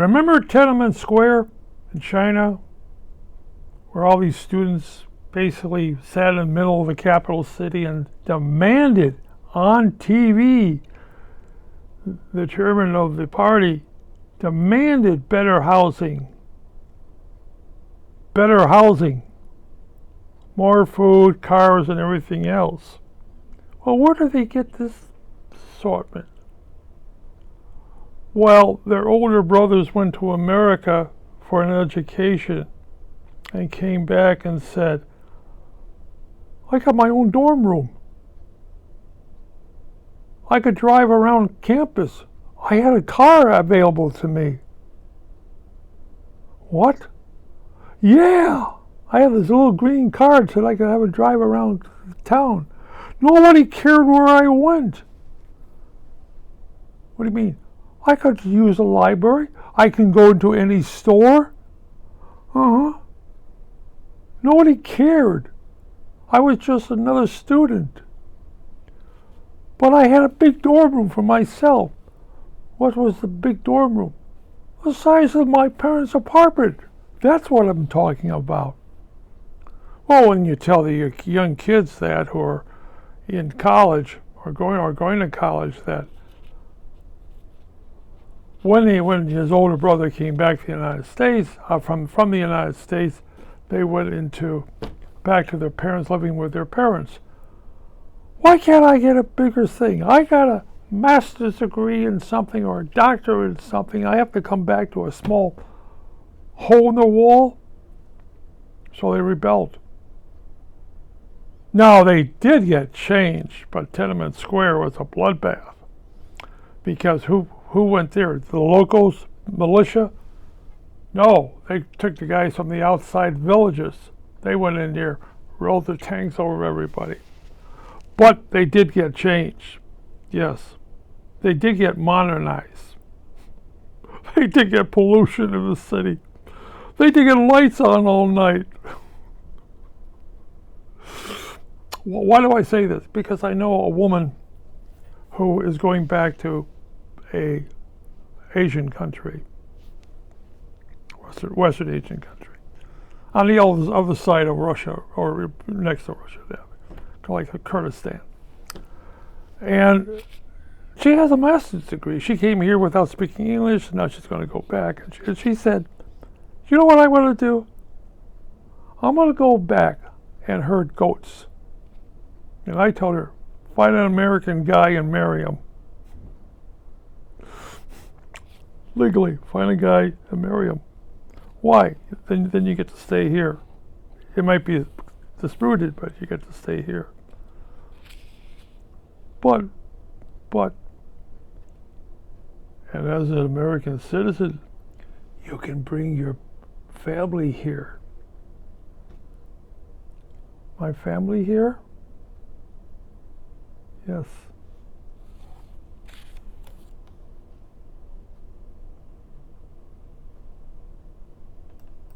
Remember Tian'anmen Square in China, where all these students basically sat in the middle of the capital city and demanded on TV, the chairman of the party demanded better housing, more food, cars, and everything else. Well, where do they get this assortment? Well, their older brothers went to America for an education and came back and said, I got my own dorm room. I could drive around campus. I had a car available to me. What? Yeah, I had this little green card so I could have a drive around town. Nobody cared where I went. What do you mean? I could use a library. I can go into any store. Nobody cared. I was just another student. But I had a big dorm room for myself. What was the big dorm room? The size of my parents' apartment. That's what I'm talking about. Well, when you tell the young kids that who are in college or going to college that when his older brother came back to the United States, from the United States, they went back to their parents, living with their parents. Why can't I get a bigger thing? I got a master's degree in something or a doctorate in something. I have to come back to a small hole in the wall? So they rebelled. Now, they did get changed, but Tian'anmen Square was a bloodbath. Because who went there? The locals, militia? No, they took the guys from the outside villages. They went in there, rolled the tanks over everybody. But they did get changed. Yes. They did get modernized. They did get pollution in the city. They did get lights on all night. Why do I say this? Because I know a woman who is going back to a Asian country, Western Asian country, on the other side of Russia, or next to Russia, like Kurdistan. And she has a master's degree. She came here without speaking English, and now she's going to go back. And she said, you know what I want to do? I'm going to go back and herd goats. And I told her, find an American guy and marry him. Legally, find a guy and marry him. Why? Then you get to stay here. It might be disputed, but you get to stay here. But, and as an American citizen, you can bring your family here. My family here? Yes.